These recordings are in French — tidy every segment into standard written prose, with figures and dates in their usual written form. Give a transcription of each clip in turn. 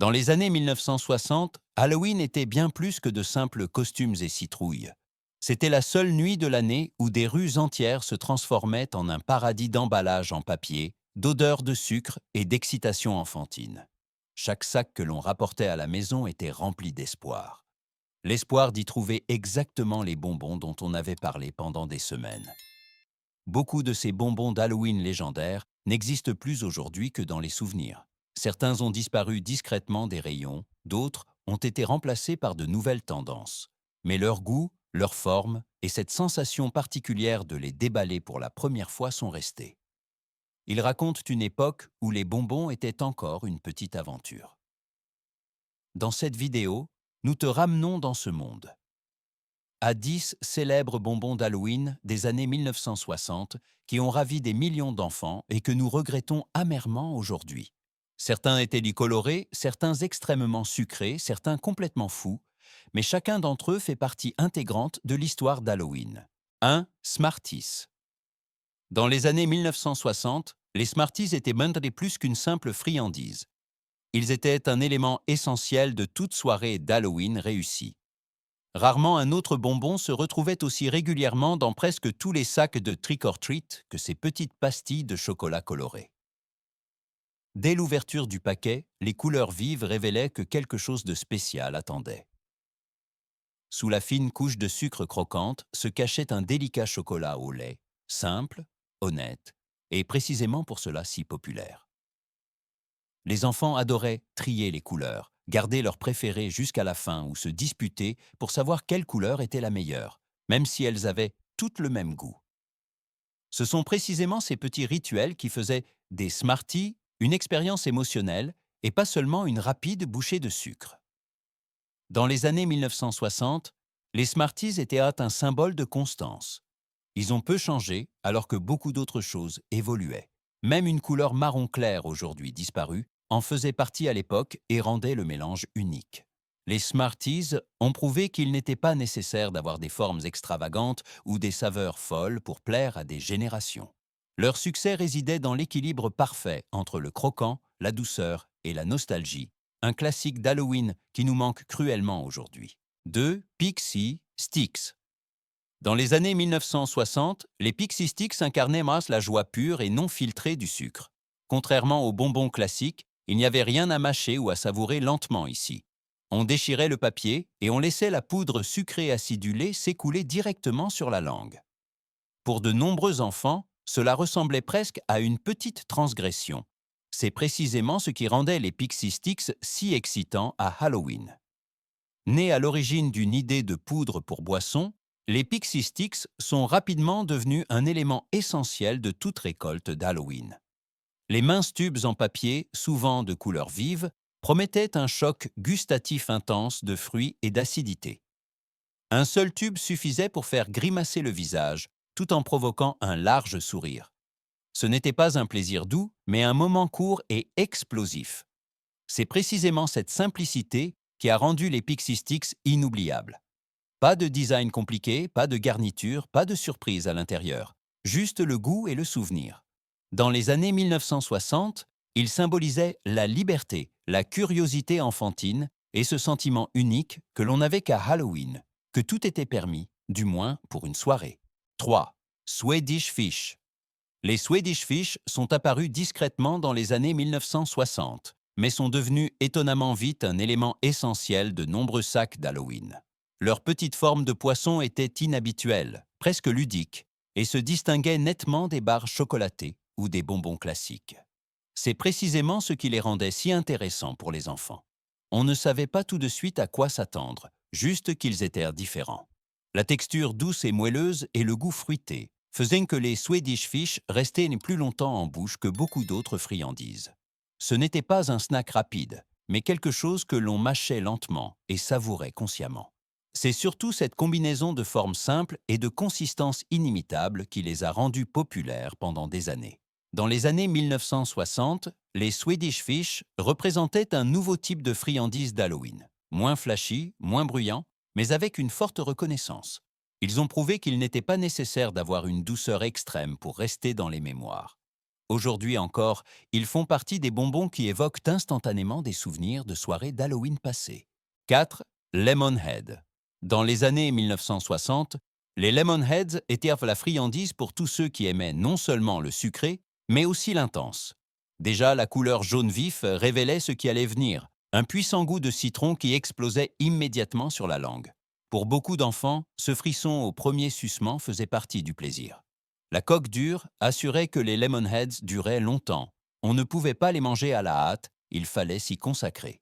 Dans les années 1960, Halloween était bien plus que de simples costumes et citrouilles. C'était la seule nuit de l'année où des rues entières se transformaient en un paradis d'emballage en papier, d'odeurs de sucre et d'excitation enfantine. Chaque sac que l'on rapportait à la maison était rempli d'espoir. L'espoir d'y trouver exactement les bonbons dont on avait parlé pendant des semaines. Beaucoup de ces bonbons d'Halloween légendaires n'existent plus aujourd'hui que dans les souvenirs. Certains ont disparu discrètement des rayons, d'autres ont été remplacés par de nouvelles tendances. Mais leur goût, leur forme et cette sensation particulière de les déballer pour la première fois sont restés. Ils racontent une époque où les bonbons étaient encore une petite aventure. Dans cette vidéo, nous te ramenons dans ce monde. À 10 célèbres bonbons d'Halloween des années 1960 qui ont ravi des millions d'enfants et que nous regrettons amèrement aujourd'hui. Certains étaient du coloré, certains extrêmement sucrés, certains complètement fous, mais chacun d'entre eux fait partie intégrante de l'histoire d'Halloween. 1. Smarties. Dans les années 1960, les Smarties étaient bien plus qu'une simple friandise. Ils étaient un élément essentiel de toute soirée d'Halloween réussie. Rarement un autre bonbon se retrouvait aussi régulièrement dans presque tous les sacs de Trick or Treat que ces petites pastilles de chocolat coloré. Dès l'ouverture du paquet, les couleurs vives révélaient que quelque chose de spécial attendait. Sous la fine couche de sucre croquante se cachait un délicat chocolat au lait, simple, honnête, et précisément pour cela si populaire. Les enfants adoraient trier les couleurs, garder leur préféré jusqu'à la fin ou se disputer pour savoir quelle couleur était la meilleure, même si elles avaient toutes le même goût. Ce sont précisément ces petits rituels qui faisaient des Smarties une expérience émotionnelle et pas seulement une rapide bouchée de sucre. Dans les années 1960, les Smarties étaient un symbole de constance. Ils ont peu changé alors que beaucoup d'autres choses évoluaient. Même une couleur marron clair aujourd'hui disparue en faisait partie à l'époque et rendait le mélange unique. Les Smarties ont prouvé qu'il n'était pas nécessaire d'avoir des formes extravagantes ou des saveurs folles pour plaire à des générations. Leur succès résidait dans l'équilibre parfait entre le croquant, la douceur et la nostalgie, un classique d'Halloween qui nous manque cruellement aujourd'hui. 2. Pixie Sticks. Dans les années 1960, les Pixie Sticks incarnaient la joie pure et non filtrée du sucre. Contrairement aux bonbons classiques, il n'y avait rien à mâcher ou à savourer lentement ici. On déchirait le papier et on laissait la poudre sucrée acidulée s'écouler directement sur la langue. Pour de nombreux enfants, cela ressemblait presque à une petite transgression. C'est précisément ce qui rendait les Pixie Sticks si excitants à Halloween. Nés à l'origine d'une idée de poudre pour boisson, les Pixie Sticks sont rapidement devenus un élément essentiel de toute récolte d'Halloween. Les minces tubes en papier, souvent de couleur vive, promettaient un choc gustatif intense de fruits et d'acidité. Un seul tube suffisait pour faire grimacer le visage, tout en provoquant un large sourire. Ce n'était pas un plaisir doux, mais un moment court et explosif. C'est précisément cette simplicité qui a rendu les Pixie Sticks inoubliables. Pas de design compliqué, pas de garniture, pas de surprise à l'intérieur. Juste le goût et le souvenir. Dans les années 1960, ils symbolisaient la liberté, la curiosité enfantine et ce sentiment unique que l'on n'avait qu'à Halloween, que tout était permis, du moins pour une soirée. 3. Swedish Fish. Les Swedish Fish sont apparus discrètement dans les années 1960, mais sont devenus étonnamment vite un élément essentiel de nombreux sacs d'Halloween. Leur petite forme de poisson était inhabituelle, presque ludique, et se distinguait nettement des barres chocolatées ou des bonbons classiques. C'est précisément ce qui les rendait si intéressants pour les enfants. On ne savait pas tout de suite à quoi s'attendre, juste qu'ils étaient différents. La texture douce et moelleuse et le goût fruité faisaient que les Swedish Fish restaient plus longtemps en bouche que beaucoup d'autres friandises. Ce n'était pas un snack rapide, mais quelque chose que l'on mâchait lentement et savourait consciemment. C'est surtout cette combinaison de formes simples et de consistance inimitable qui les a rendus populaires pendant des années. Dans les années 1960, les Swedish Fish représentaient un nouveau type de friandise d'Halloween, moins flashy, moins bruyant, mais avec une forte reconnaissance. Ils ont prouvé qu'il n'était pas nécessaire d'avoir une douceur extrême pour rester dans les mémoires. Aujourd'hui encore, ils font partie des bonbons qui évoquent instantanément des souvenirs de soirées d'Halloween passées. 4. Lemonhead. Dans les années 1960, les Lemonheads étaient la friandise pour tous ceux qui aimaient non seulement le sucré, mais aussi l'intense. Déjà, la couleur jaune vif révélait ce qui allait venir, un puissant goût de citron qui explosait immédiatement sur la langue. Pour beaucoup d'enfants, ce frisson au premier sucement faisait partie du plaisir. La coque dure assurait que les Lemonheads duraient longtemps. On ne pouvait pas les manger à la hâte, il fallait s'y consacrer.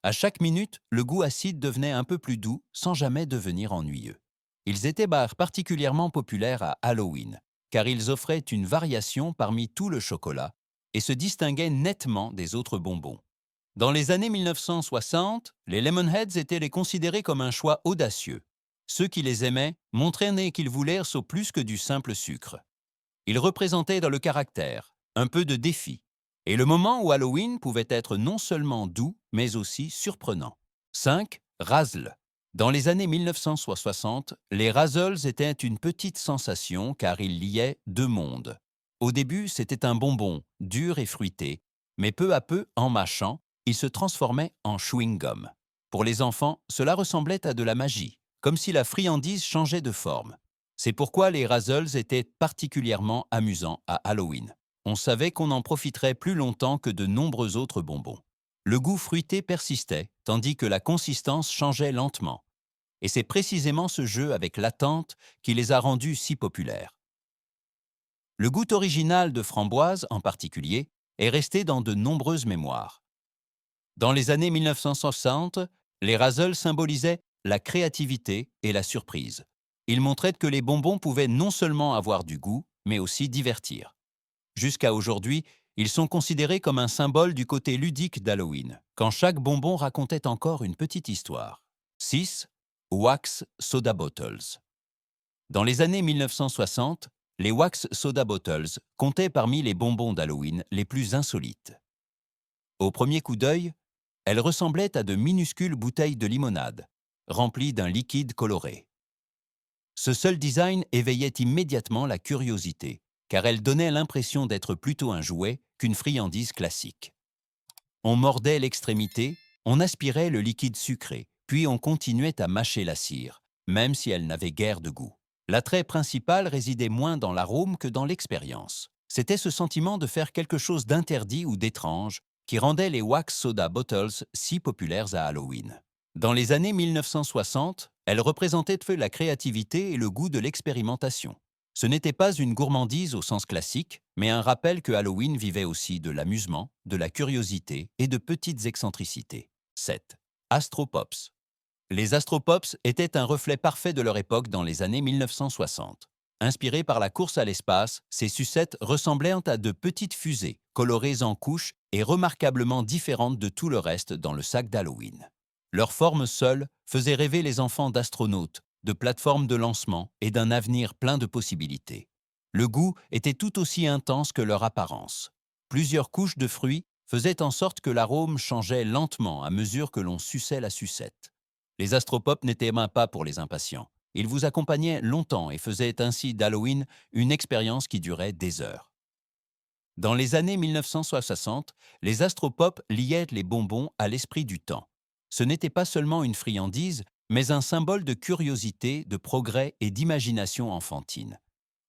À chaque minute, le goût acide devenait un peu plus doux sans jamais devenir ennuyeux. Ils étaient particulièrement populaires à Halloween, car ils offraient une variation parmi tout le chocolat et se distinguaient nettement des autres bonbons. Dans les années 1960, les Lemonheads étaient considérés comme un choix audacieux. Ceux qui les aimaient montraient qu'ils voulaient au plus que du simple sucre. Ils représentaient dans le caractère, un peu de défi, et le moment où Halloween pouvait être non seulement doux, mais aussi surprenant. 5. Razzle. Dans les années 1960, les Razzles étaient une petite sensation car ils liaient deux mondes. Au début, c'était un bonbon, dur et fruité, mais peu à peu, en mâchant, il se transformait en chewing-gum. Pour les enfants, cela ressemblait à de la magie, comme si la friandise changeait de forme. C'est pourquoi les Razzles étaient particulièrement amusants à Halloween. On savait qu'on en profiterait plus longtemps que de nombreux autres bonbons. Le goût fruité persistait, tandis que la consistance changeait lentement. Et c'est précisément ce jeu avec l'attente qui les a rendus si populaires. Le goût original de framboise, en particulier, est resté dans de nombreuses mémoires. Dans les années 1960, les Razzles symbolisaient la créativité et la surprise. Ils montraient que les bonbons pouvaient non seulement avoir du goût, mais aussi divertir. Jusqu'à aujourd'hui, ils sont considérés comme un symbole du côté ludique d'Halloween, quand chaque bonbon racontait encore une petite histoire. 6. Wax Soda Bottles. Dans les années 1960, les Wax Soda Bottles comptaient parmi les bonbons d'Halloween les plus insolites. Au premier coup d'œil, elles ressemblaient à de minuscules bouteilles de limonade, remplies d'un liquide coloré. Ce seul design éveillait immédiatement la curiosité, car elle donnait l'impression d'être plutôt un jouet qu'une friandise classique. On mordait l'extrémité, on aspirait le liquide sucré, puis on continuait à mâcher la cire, même si elle n'avait guère de goût. L'attrait principal résidait moins dans l'arôme que dans l'expérience. C'était ce sentiment de faire quelque chose d'interdit ou d'étrange qui rendait les Wax Soda Bottles si populaires à Halloween. Dans les années 1960, elles représentaient la créativité et le goût de l'expérimentation. Ce n'était pas une gourmandise au sens classique, mais un rappel que Halloween vivait aussi de l'amusement, de la curiosité et de petites excentricités. 7. Astropops. Les Astropops étaient un reflet parfait de leur époque dans les années 1960. Inspirés par la course à l'espace, ces sucettes ressemblaient à de petites fusées, colorées en couches et remarquablement différentes de tout le reste dans le sac d'Halloween. Leur forme seule faisait rêver les enfants d'astronautes, de plateformes de lancement et d'un avenir plein de possibilités. Le goût était tout aussi intense que leur apparence. Plusieurs couches de fruits faisaient en sorte que l'arôme changeait lentement à mesure que l'on suçait la sucette. Les Astropops n'étaient même pas pour les impatients. Ils vous accompagnaient longtemps et faisaient ainsi d'Halloween une expérience qui durait des heures. Dans les années 1960, les Astropops liaient les bonbons à l'esprit du temps. Ce n'était pas seulement une friandise, mais un symbole de curiosité, de progrès et d'imagination enfantine.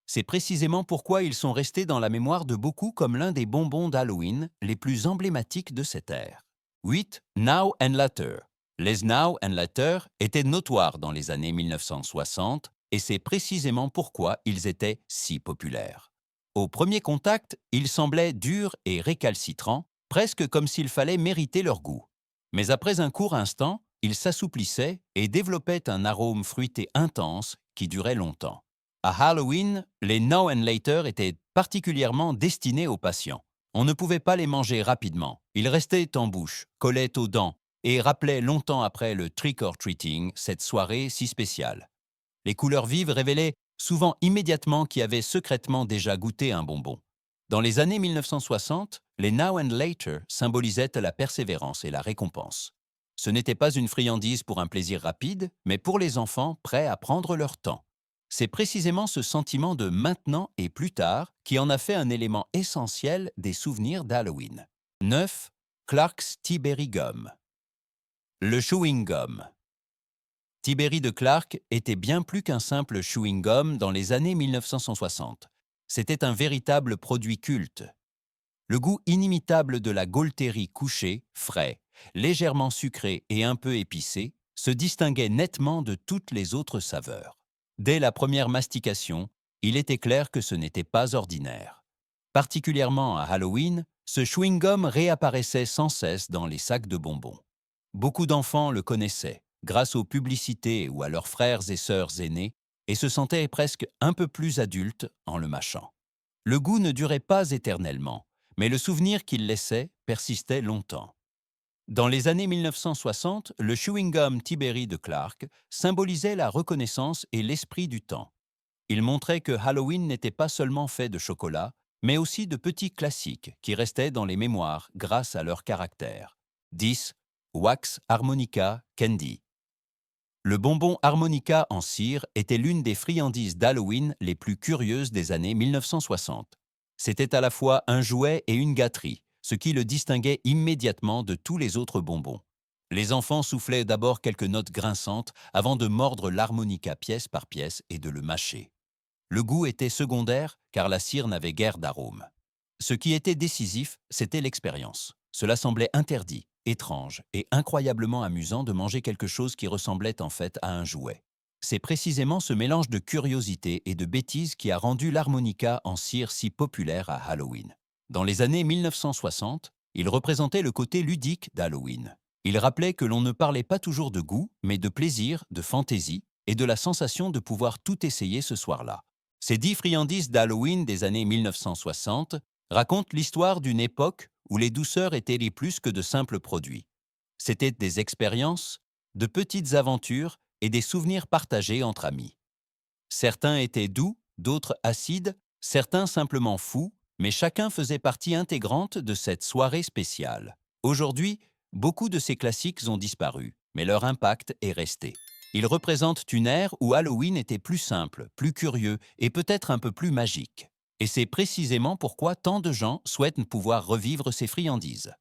C'est précisément pourquoi ils sont restés dans la mémoire de beaucoup comme l'un des bonbons d'Halloween les plus emblématiques de cette ère. 8. Now and Later. Les Now and Later étaient notoires dans les années 1960 et c'est précisément pourquoi ils étaient si populaires. Au premier contact, ils semblaient durs et récalcitrants, presque comme s'il fallait mériter leur goût. Mais après un court instant, ils s'assouplissaient et développaient un arôme fruité intense qui durait longtemps. À Halloween, les Now and Later étaient particulièrement destinés aux patients. On ne pouvait pas les manger rapidement. Ils restaient en bouche, collaient aux dents et rappelaient longtemps après le trick-or-treating cette soirée si spéciale. Les couleurs vives révélaient souvent immédiatement qui avait secrètement déjà goûté un bonbon. Dans les années 1960, les Now and Later symbolisaient la persévérance et la récompense. Ce n'était pas une friandise pour un plaisir rapide, mais pour les enfants prêts à prendre leur temps. C'est précisément ce sentiment de maintenant et plus tard qui en a fait un élément essentiel des souvenirs d'Halloween. 9. Clark's Tiberi Gum. Le chewing-gum. Tiberi de Clark était bien plus qu'un simple chewing-gum dans les années 1960. C'était un véritable produit culte. Le goût inimitable de la Gaultérie couchée, frais, légèrement sucré et un peu épicé, se distinguait nettement de toutes les autres saveurs. Dès la première mastication, il était clair que ce n'était pas ordinaire. Particulièrement à Halloween, ce chewing-gum réapparaissait sans cesse dans les sacs de bonbons. Beaucoup d'enfants le connaissaient, grâce aux publicités ou à leurs frères et sœurs aînés, et se sentaient presque un peu plus adultes en le mâchant. Le goût ne durait pas éternellement, mais le souvenir qu'il laissait persistait longtemps. Dans les années 1960, le chewing-gum Tiberi de Clark symbolisait la reconnaissance et l'esprit du temps. Il montrait que Halloween n'était pas seulement fait de chocolat, mais aussi de petits classiques qui restaient dans les mémoires grâce à leur caractère. 10. Wax Harmonica Candy. Le bonbon harmonica en cire était l'une des friandises d'Halloween les plus curieuses des années 1960. C'était à la fois un jouet et une gâterie, ce qui le distinguait immédiatement de tous les autres bonbons. Les enfants soufflaient d'abord quelques notes grinçantes avant de mordre l'harmonica pièce par pièce et de le mâcher. Le goût était secondaire car la cire n'avait guère d'arôme. Ce qui était décisif, c'était l'expérience. Cela semblait interdit, étrange et incroyablement amusant de manger quelque chose qui ressemblait en fait à un jouet. C'est précisément ce mélange de curiosité et de bêtise qui a rendu l'harmonica en cire si populaire à Halloween. Dans les années 1960, il représentait le côté ludique d'Halloween. Il rappelait que l'on ne parlait pas toujours de goût, mais de plaisir, de fantaisie et de la sensation de pouvoir tout essayer ce soir-là. Ces 10 friandises d'Halloween des années 1960 racontent l'histoire d'une époque où les douceurs étaient les plus que de simples produits. C'étaient des expériences, de petites aventures et des souvenirs partagés entre amis. Certains étaient doux, d'autres acides, certains simplement fous, mais chacun faisait partie intégrante de cette soirée spéciale. Aujourd'hui, beaucoup de ces classiques ont disparu, mais leur impact est resté. Ils représentent une ère où Halloween était plus simple, plus curieux et peut-être un peu plus magique. Et c'est précisément pourquoi tant de gens souhaitent pouvoir revivre ces friandises.